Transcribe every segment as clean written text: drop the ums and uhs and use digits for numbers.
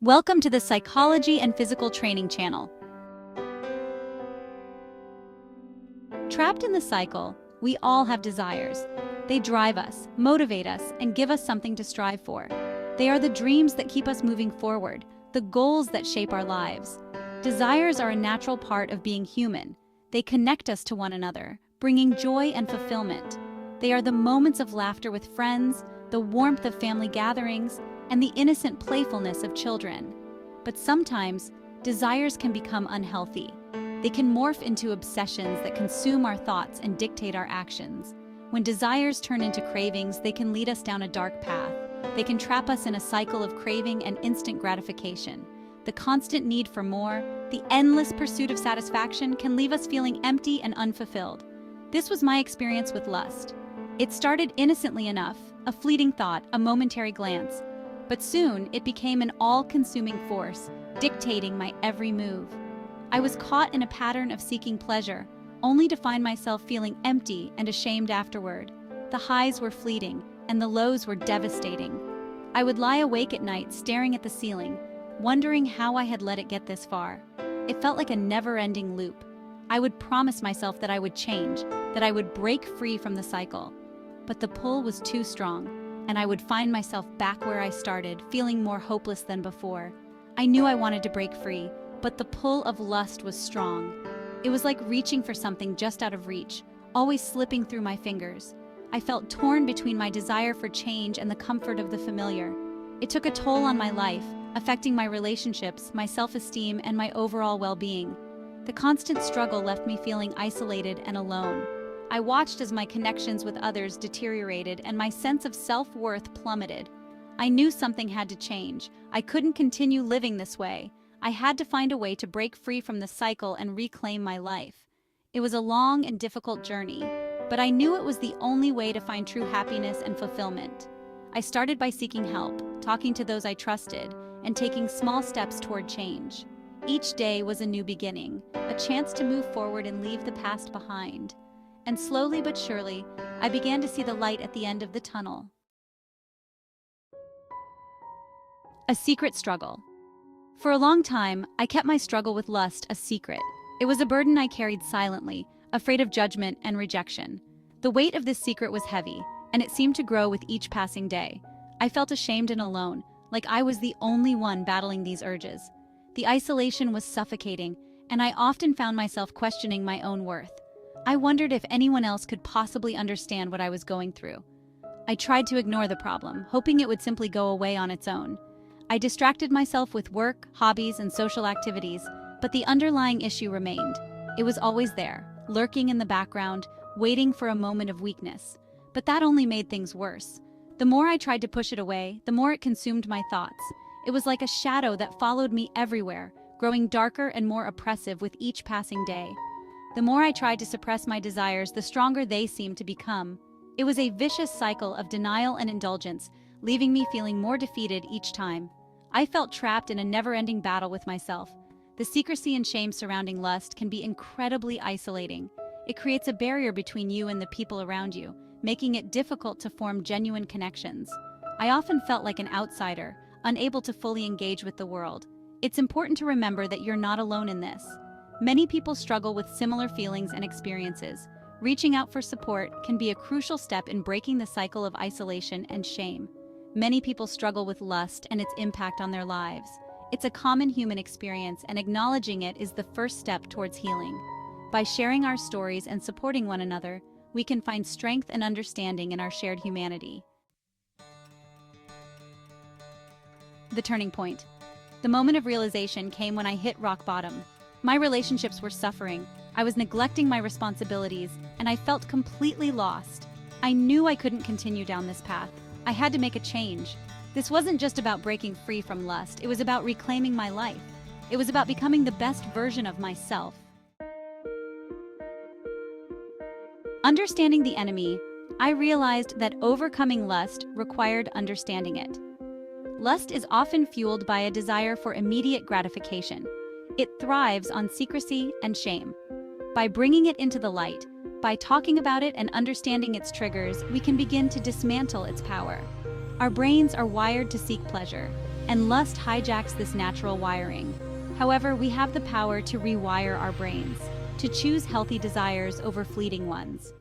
Welcome to the Psychology and Physical Training channel. Trapped in the cycle, we all have desires. They drive us, motivate us, and give us something to strive for. They are the dreams that keep us moving forward, the goals that shape our lives. Desires are a natural part of being human. They connect us to one another, bringing joy and fulfillment. They are the moments of laughter with friends, the warmth of family gatherings, and the innocent playfulness of children. But sometimes, desires can become unhealthy. They can morph into obsessions that consume our thoughts and dictate our actions. When desires turn into cravings, they can lead us down a dark path. They can trap us in a cycle of craving and instant gratification. The constant need for more, the endless pursuit of satisfaction can leave us feeling empty and unfulfilled. This was my experience with lust. It started innocently enough, a fleeting thought, a momentary glance. But soon, it became an all-consuming force, dictating my every move. I was caught in a pattern of seeking pleasure, only to find myself feeling empty and ashamed afterward. The highs were fleeting, and the lows were devastating. I would lie awake at night, staring at the ceiling, wondering how I had let it get this far. It felt like a never-ending loop. I would promise myself that I would change, that I would break free from the cycle. But the pull was too strong, and I would find myself back where I started, feeling more hopeless than before. I knew I wanted to break free, but the pull of lust was strong. It was like reaching for something just out of reach, always slipping through my fingers. I felt torn between my desire for change and the comfort of the familiar. It took a toll on my life, affecting my relationships, my self-esteem, and my overall well-being. The constant struggle left me feeling isolated and alone. I watched as my connections with others deteriorated and my sense of self-worth plummeted. I knew something had to change. I couldn't continue living this way. I had to find a way to break free from the cycle and reclaim my life. It was a long and difficult journey, but I knew it was the only way to find true happiness and fulfillment. I started by seeking help, talking to those I trusted, and taking small steps toward change. Each day was a new beginning, a chance to move forward and leave the past behind. And slowly but surely, I began to see the light at the end of the tunnel. A secret struggle. For a long time, I kept my struggle with lust a secret. It was a burden I carried silently, afraid of judgment and rejection. The weight of this secret was heavy, and it seemed to grow with each passing day. I felt ashamed and alone, like I was the only one battling these urges. The isolation was suffocating, and I often found myself questioning my own worth. I wondered if anyone else could possibly understand what I was going through. I tried to ignore the problem, hoping it would simply go away on its own. I distracted myself with work, hobbies, and social activities, but the underlying issue remained. It was always there, lurking in the background, waiting for a moment of weakness. But that only made things worse. The more I tried to push it away, the more it consumed my thoughts. It was like a shadow that followed me everywhere, growing darker and more oppressive with each passing day. The more I tried to suppress my desires, the stronger they seemed to become. It was a vicious cycle of denial and indulgence, leaving me feeling more defeated each time. I felt trapped in a never-ending battle with myself. The secrecy and shame surrounding lust can be incredibly isolating. It creates a barrier between you and the people around you, making it difficult to form genuine connections. I often felt like an outsider, unable to fully engage with the world. It's important to remember that you're not alone in this. Many people struggle with similar feelings and experiences. Reaching out for support can be a crucial step in breaking the cycle of isolation and shame. Many people struggle with lust and its impact on their lives. It's a common human experience, and acknowledging it is the first step towards healing. By sharing our stories and supporting one another, we can find strength and understanding in our shared humanity. The turning point. The moment of realization came when I hit rock bottom. My relationships were suffering, I was neglecting my responsibilities, and I felt completely lost. I knew I couldn't continue down this path. I had to make a change. This wasn't just about breaking free from lust, it was about reclaiming my life. It was about becoming the best version of myself. Understanding the enemy, I realized that overcoming lust required understanding it. Lust is often fueled by a desire for immediate gratification. It thrives on secrecy and shame. By bringing it into the light, by talking about it and understanding its triggers, we can begin to dismantle its power. Our brains are wired to seek pleasure. and lust hijacks this natural wiring. However, we have the power to rewire our brains, to choose healthy desires over fleeting ones.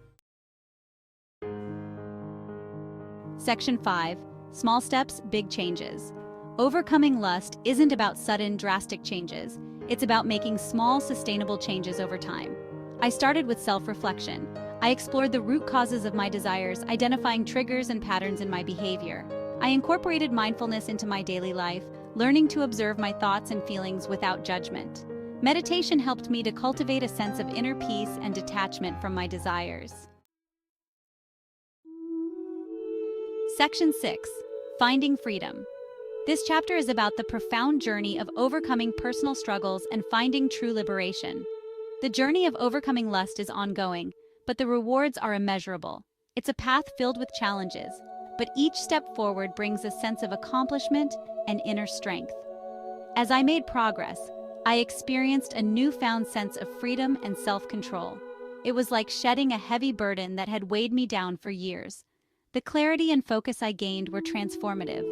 Section 5. Small steps, big changes. Overcoming lust isn't about sudden, drastic changes. It's about making small, sustainable changes over time. I started with self-reflection. I explored the root causes of my desires, identifying triggers and patterns in my behavior. I incorporated mindfulness into my daily life, learning to observe my thoughts and feelings without judgment. Meditation helped me to cultivate a sense of inner peace and detachment from my desires. Section 6. Finding freedom. This chapter is about the profound journey of overcoming personal struggles and finding true liberation. The journey of overcoming lust is ongoing, but the rewards are immeasurable. It's a path filled with challenges, but each step forward brings a sense of accomplishment and inner strength. As I made progress, I experienced a newfound sense of freedom and self-control. It was like shedding a heavy burden that had weighed me down for years. The clarity and focus I gained were transformative.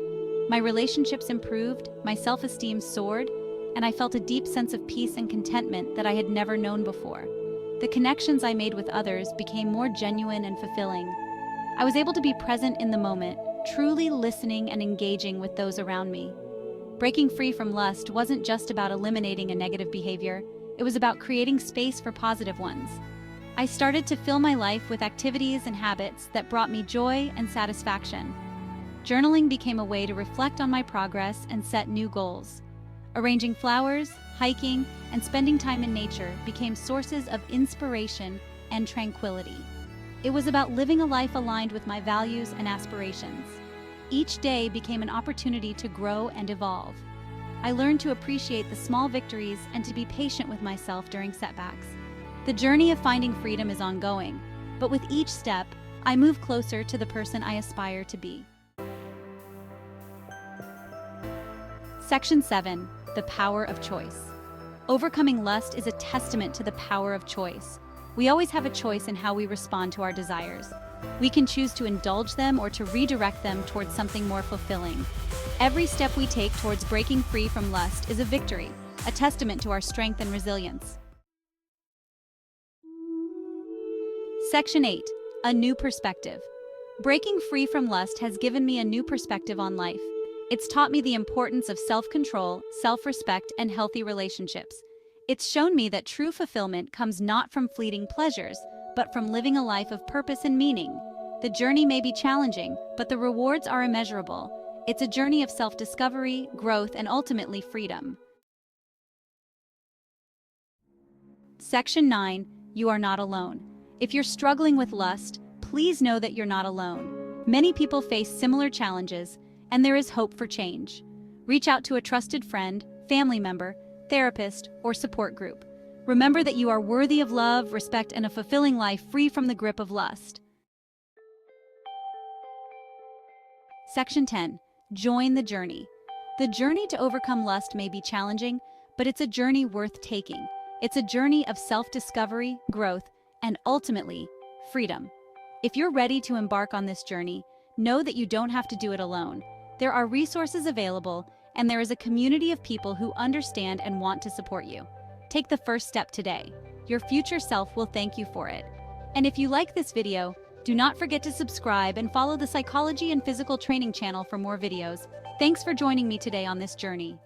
My relationships improved, my self-esteem soared, and I felt a deep sense of peace and contentment that I had never known before. The connections I made with others became more genuine and fulfilling. I was able to be present in the moment, truly listening and engaging with those around me. Breaking free from lust wasn't just about eliminating a negative behavior, it was about creating space for positive ones. I started to fill my life with activities and habits that brought me joy and satisfaction. Journaling became a way to reflect on my progress and set new goals. Arranging flowers, hiking, and spending time in nature became sources of inspiration and tranquility. It was about living a life aligned with my values and aspirations. Each day became an opportunity to grow and evolve. I learned to appreciate the small victories and to be patient with myself during setbacks. The journey of finding freedom is ongoing, but with each step, I move closer to the person I aspire to be. Section 7. The power of choice. Overcoming lust is a testament to the power of choice. We always have a choice in how we respond to our desires. We can choose to indulge them or to redirect them towards something more fulfilling. Every step we take towards breaking free from lust is a victory, a testament to our strength and resilience. Section 8. A new perspective. Breaking free from lust has given me a new perspective on life. It's taught me the importance of self-control, self-respect, and healthy relationships. It's shown me that true fulfillment comes not from fleeting pleasures, but from living a life of purpose and meaning. The journey may be challenging, but the rewards are immeasurable. It's a journey of self-discovery, growth, and ultimately freedom. Section 9. You are not alone. If you're struggling with lust, please know that you're not alone. Many people face similar challenges, and there is hope for change. Reach out to a trusted friend, family member, therapist, or support group. Remember that you are worthy of love, respect, and a fulfilling life free from the grip of lust. Section 10. Join the journey. The journey to overcome lust may be challenging, but it's a journey worth taking. It's a journey of self-discovery, growth, and ultimately, freedom. If you're ready to embark on this journey, know that you don't have to do it alone. There are resources available, and there is a community of people who understand and want to support you. Take the first step today. Your future self will thank you for it. And if you like this video, do not forget to subscribe and follow the Psychology and Physical Training channel for more videos. Thanks for joining me today on this journey.